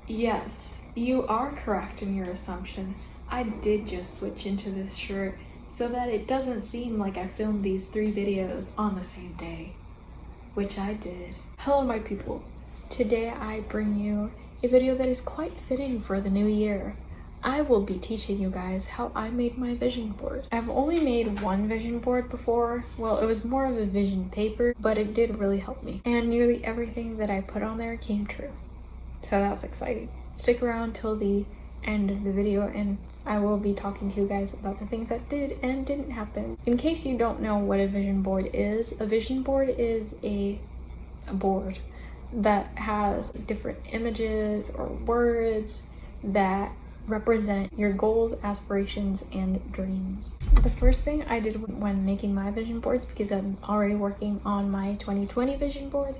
Yes, you are correct in your assumption. I did just switch into this shirt so that it doesn't seem like I filmed these 3 videos on the same day, which I did. Hello my people. Today I bring you a video that is quite fitting for the new year. I will be teaching you guys how I made my vision board. I've only made one vision board before. Well, it was more of a vision paper, but it did really help me. And nearly everything that I put on there came true. So that's exciting. Stick around till the end of the video and I will be talking to you guys about the things that did and didn't happen. In case you don't know what a vision board is a board that has different images or words that represent your goals, aspirations, and dreams. The first thing I did when making my vision boards, because I'm already working on my 2020 vision board,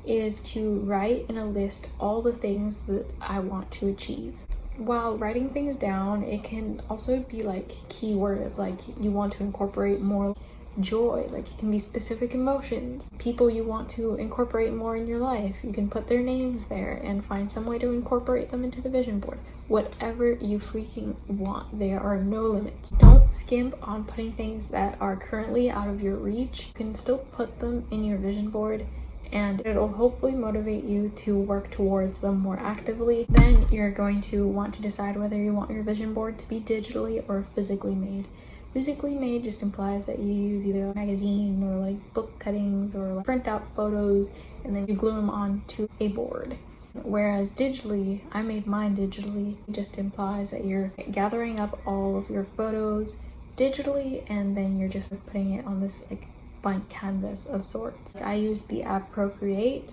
is to write in a list all the things that I want to achieve. While writing things down, it can also be like keywords, like you want to incorporate more joy, like it can be specific emotions, people you want to incorporate more in your life. You can put their names there and find some way to incorporate them into the vision board. Whatever you freaking want, there are no limits. Don't skimp on putting things that are currently out of your reach. You can still put them in your vision board and it'll hopefully motivate you to work towards them more actively. Then you're going to want to decide whether you want your vision board to be digitally or physically made. Physically made just implies that you use either a magazine or like book cuttings or like print out photos and then you glue them onto a board. Whereas digitally, I made mine digitally, it just implies that you're gathering up all of your photos digitally and then you're just putting it on this like blank canvas of sorts. I used the app Procreate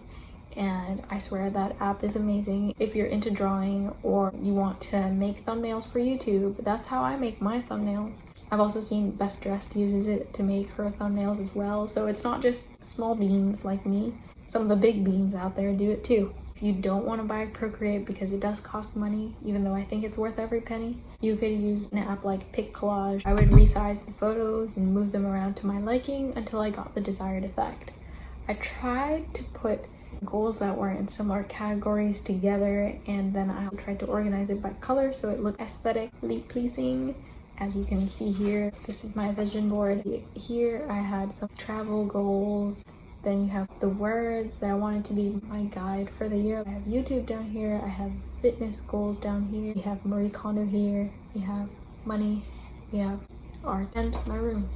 and I swear that app is amazing if you're into drawing or you want to make thumbnails for YouTube. That's how I make my thumbnails. I've also seen Best Dressed uses it to make her thumbnails as well, so it's not just small beans like me. Some of the big beans out there do it too. If you don't want to buy Procreate because it does cost money, even though I think it's worth every penny, you could use an app like PicCollage. I would resize the photos and move them around to my liking until I got the desired effect. I tried to put goals that were in similar categories together and then I tried to organize it by color so it looked aesthetically pleasing. As you can see here, this is my vision board. Here I had some travel goals. Then you have the words that I wanted to be my guide for the year. I have YouTube down here. I have fitness goals down here. We have Marie Kondo here. We have money. We have art and my room.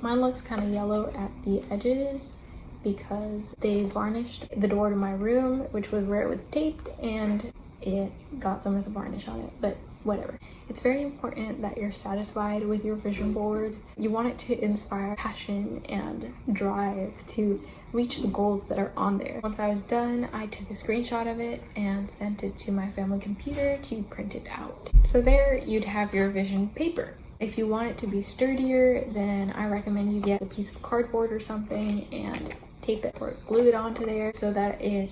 Mine looks kind of yellow at the edges because they varnished the door to my room, which was where it was taped, and it got some of the varnish on it, but whatever. It's very important that you're satisfied with your vision board. You want it to inspire passion and drive to reach the goals that are on there. Once I was done, I took a screenshot of it and sent it to my family computer to print it out. So there you'd have your vision paper. If you want it to be sturdier, then I recommend you get a piece of cardboard or something and tape it or glue it onto there so that it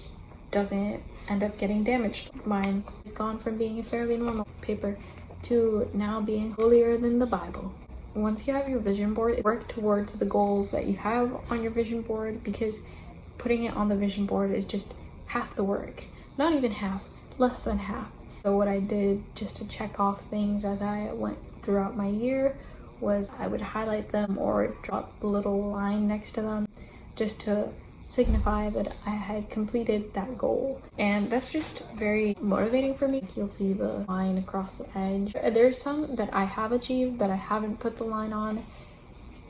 doesn't end up getting damaged. Mine has gone from being a fairly normal paper to now being holier than the Bible. Once you have your vision board, work towards the goals that you have on your vision board, because putting it on the vision board is just half the work. Not even half, less than half. So what I did just to check off things as I went throughout my year was I would highlight them or drop a little line next to them just to signify that I had completed that goal. And that's just very motivating for me. You'll see the line across the edge. There's some that I have achieved that I haven't put the line on,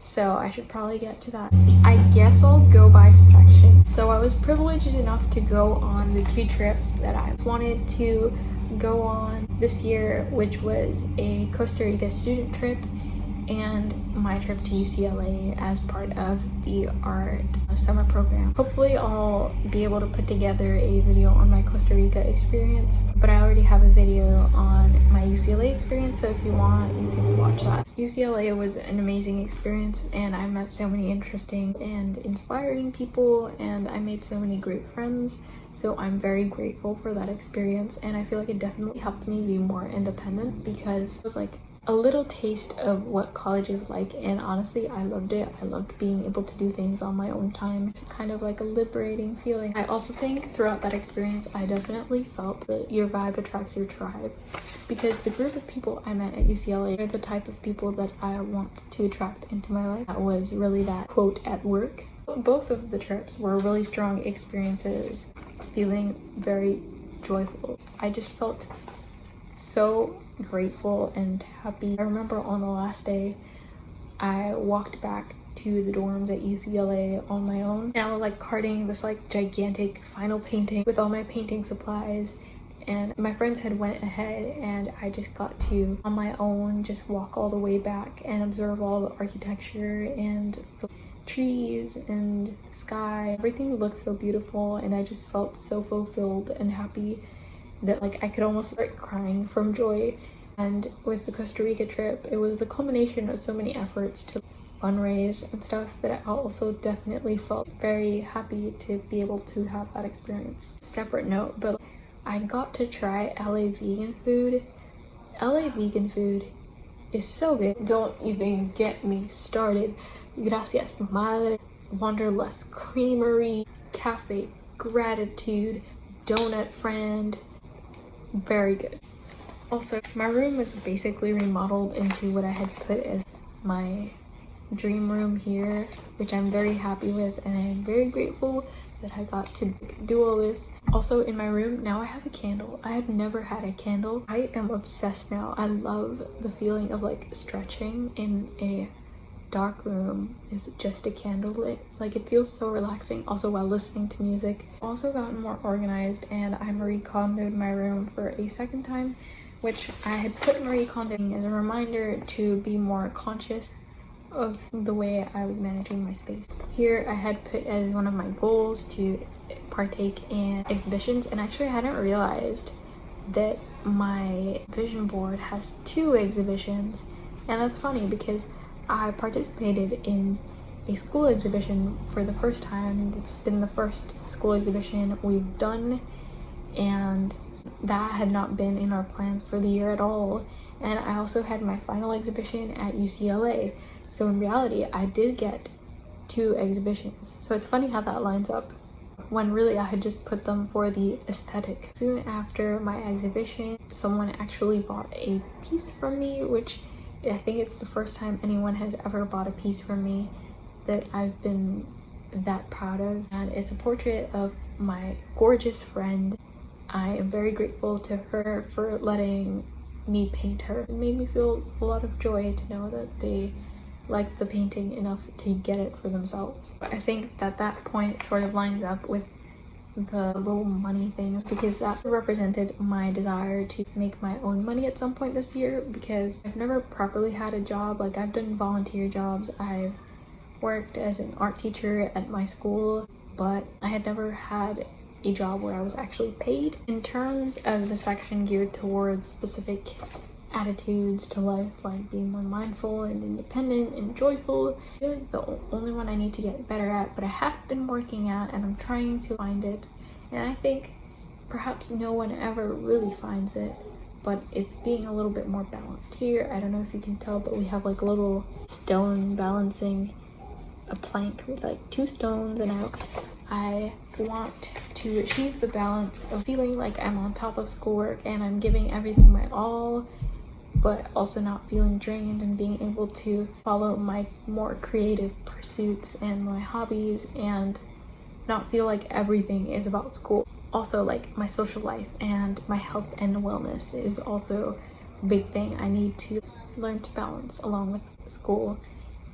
so I should probably get to that. I guess I'll go by section. So I was privileged enough to go on the 2 trips that I wanted to go on this year, which was a Costa Rica student trip and my trip to UCLA as part of the art summer program. Hopefully I'll be able to put together a video on my Costa Rica experience, but I already have a video on my UCLA experience, so if you want, you can watch that. UCLA was an amazing experience and I met so many interesting and inspiring people and I made so many great friends. So I'm very grateful for that experience and I feel like it definitely helped me be more independent because it was like a little taste of what college is like, and honestly I loved it. I loved being able to do things on my own time. It's kind of like a liberating feeling. I also think throughout that experience I definitely felt that your vibe attracts your tribe, because the group of people I met at UCLA are the type of people that I want to attract into my life. That was really that quote at work. Both of the trips were really strong experiences, feeling very joyful. I just felt so grateful and happy. I remember on the last day I walked back to the dorms at UCLA on my own, and I was like carting this like gigantic final painting with all my painting supplies, and my friends had went ahead and I just got to on my own just walk all the way back and observe all the architecture and the trees and sky. Everything looked so beautiful, and I just felt so fulfilled and happy that like I could almost start crying from joy. And with the Costa Rica trip, it was the culmination of so many efforts to fundraise and stuff that I also definitely felt very happy to be able to have that experience. Separate note, but I got to try LA vegan food. LA vegan food is so good. Don't even get me started. Gracias Madre, Wanderlust Creamery, Cafe Gratitude, Donut Friend. Very good. Also, my room was basically remodeled into what I had put as my dream room here, which I'm very happy with, and I'm very grateful that I got to do all this. Also, in my room now I have a candle. I had never had a candle. I am obsessed now. I love the feeling of like stretching in a dark room with just a candle lit. Like, it feels so relaxing. Also, while listening to music. Also gotten more organized, and I Marie Kondoed my room for a second time, which I had put Marie Kondoing as a reminder to be more conscious of the way I was managing my space. Here I had put as one of my goals to partake in exhibitions, and actually I hadn't realized that my vision board has 2 exhibitions. And that's funny because I participated in a school exhibition for the first time. It's been the first school exhibition we've done, and that had not been in our plans for the year at all. And I also had my final exhibition at UCLA. So in reality, I did get 2 exhibitions. So it's funny how that lines up, when really I had just put them for the aesthetic. Soon after my exhibition, someone actually bought a piece from me, which I think it's the first time anyone has ever bought a piece from me that I've been that proud of. And it's a portrait of my gorgeous friend. I am very grateful to her for letting me paint her. It made me feel a lot of joy to know that they liked the painting enough to get it for themselves. I think that that point sort of lines up with the little money things, because that represented my desire to make my own money at some point this year, because I've never properly had a job. Like, I've done volunteer jobs, I've worked as an art teacher at my school, but I had never had a job where I was actually paid. In terms of the section geared towards specific attitudes to life, like being more mindful and independent and joyful, I feel like the only one I need to get better at, but I have been working at, and I'm trying to find it. And I think perhaps no one ever really finds it, but it's being a little bit more balanced. Here, I don't know if you can tell, but we have like a little stone balancing a plank with like 2 stones, and I want to achieve the balance of feeling like I'm on top of schoolwork and I'm giving everything my all, but also not feeling drained, and being able to follow my more creative pursuits and my hobbies and not feel like everything is about school. Also, like, my social life and my health and wellness is also a big thing I need to learn to balance along with school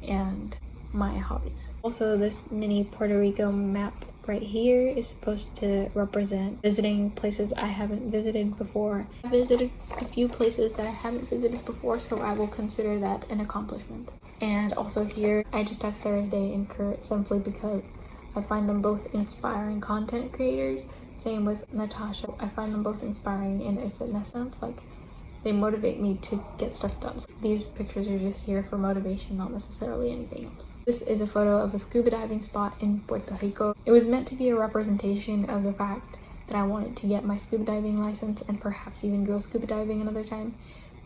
and my hobbies. Also, this mini Puerto Rico map right here is supposed to represent visiting places I haven't visited before. I visited a few places that I haven't visited before, so I will consider that an accomplishment. And also here, I just have Thursday and Kurt simply because I find them both inspiring content creators. Same with Natasha. I find them both inspiring in a fitness sense. Like, they motivate me to get stuff done. So these pictures are just here for motivation, not necessarily anything else. This is a photo of a scuba diving spot in Puerto Rico. It was meant to be a representation of the fact that I wanted to get my scuba diving license and perhaps even go scuba diving another time.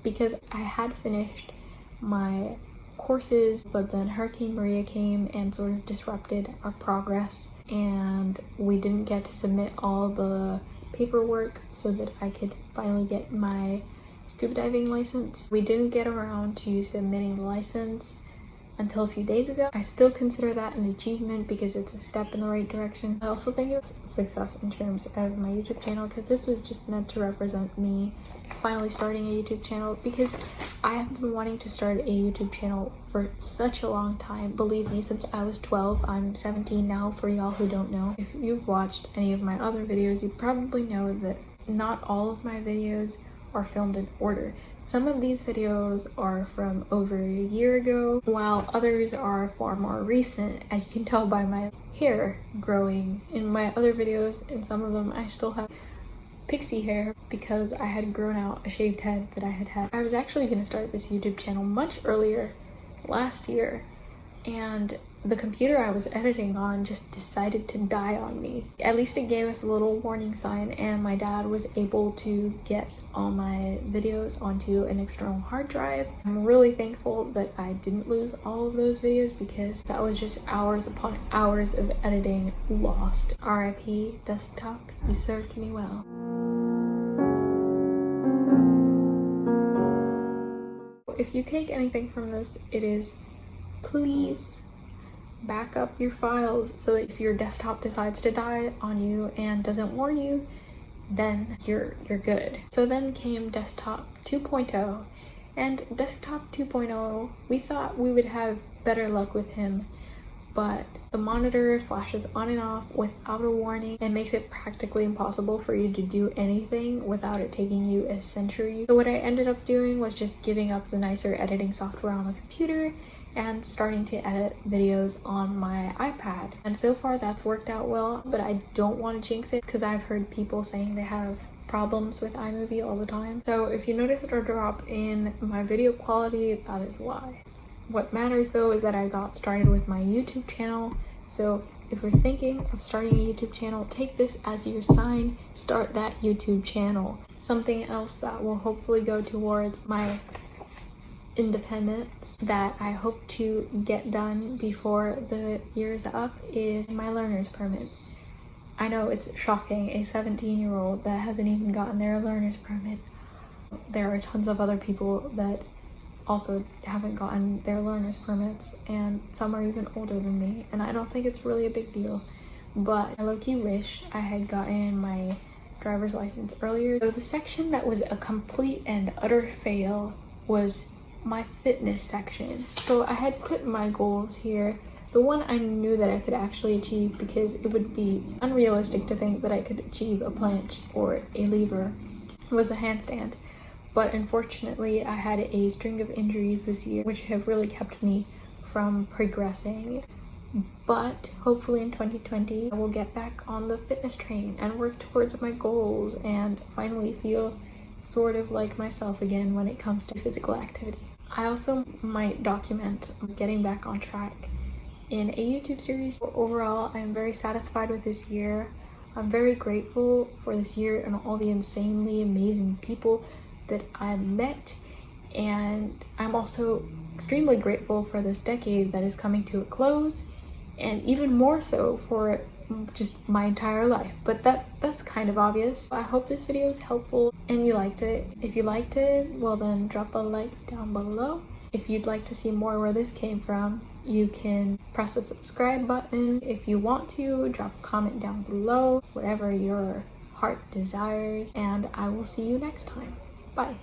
because I had finished my courses, but then Hurricane Maria came and sort of disrupted our progress, and we didn't get to submit all the paperwork so that I could finally get my scuba diving license. We didn't get around to submitting the license until a few days ago. I still consider that an achievement because it's a step in the right direction. I also think it was a success in terms of my YouTube channel, because this was just meant to represent me finally starting a YouTube channel, because I have been wanting to start a YouTube channel for such a long time. Believe me, since I was 12. I'm 17 now, for y'all who don't know. If you've watched any of my other videos, you probably know that not all of my videos are filmed in order. Some of these videos are from over a year ago, while others are far more recent, as you can tell by my hair growing in my other videos. In some of them I still have pixie hair because I had grown out a shaved head that I had had. I was actually going to start this YouTube channel much earlier last year, and the computer I was editing on just decided to die on me. At least it gave us a little warning sign, and my dad was able to get all my videos onto an external hard drive. I'm really thankful that I didn't lose all of those videos, because that was just hours upon hours of editing lost. RIP desktop, you served me well. If you take anything from this, it is please back up your files so that if your desktop decides to die on you and doesn't warn you, then you're good. So then came desktop 2.0, and desktop 2.0, we thought we would have better luck with him, but the monitor flashes on and off without a warning and makes it practically impossible for you to do anything without it taking you a century. So what I ended up doing was just giving up the nicer editing software on the computer and starting to edit videos on my iPad. And so far that's worked out well, but I don't want to jinx it because I've heard people saying they have problems with iMovie all the time. So if you notice a drop in my video quality, that is why. What matters though is that I got started with my YouTube channel. So if you're thinking of starting a YouTube channel, take this as your sign. Start that YouTube channel. Something else that will hopefully go towards my independence that I hope to get done before the year is up is my learner's permit. I know it's shocking, a 17-year-old that hasn't even gotten their learner's permit. There are tons of other people that also haven't gotten their learner's permits, and some are even older than me, and I don't think it's really a big deal, but I low-key wish I had gotten my driver's license earlier. So the section that was a complete and utter fail was my fitness section. So I had put my goals here. The one I knew that I could actually achieve, because it would be unrealistic to think that I could achieve a planche or a lever, was the handstand. But unfortunately I had a string of injuries this year which have really kept me from progressing. But hopefully in 2020 I will get back on the fitness train and work towards my goals and finally feel sort of like myself again when it comes to physical activity. I also might document getting back on track in a YouTube series. Overall, I am very satisfied with this year. I'm very grateful for this year and all the insanely amazing people that I met, and I'm also extremely grateful for this decade that is coming to a close, and even more so for just my entire life, but that's kind of obvious. I hope this video is helpful and you liked it. If you liked it, well then drop a like down below. If you'd like to see more where this came from, you can press the subscribe button. If you want to, drop a comment down below, whatever your heart desires, and I will see you next time. Bye.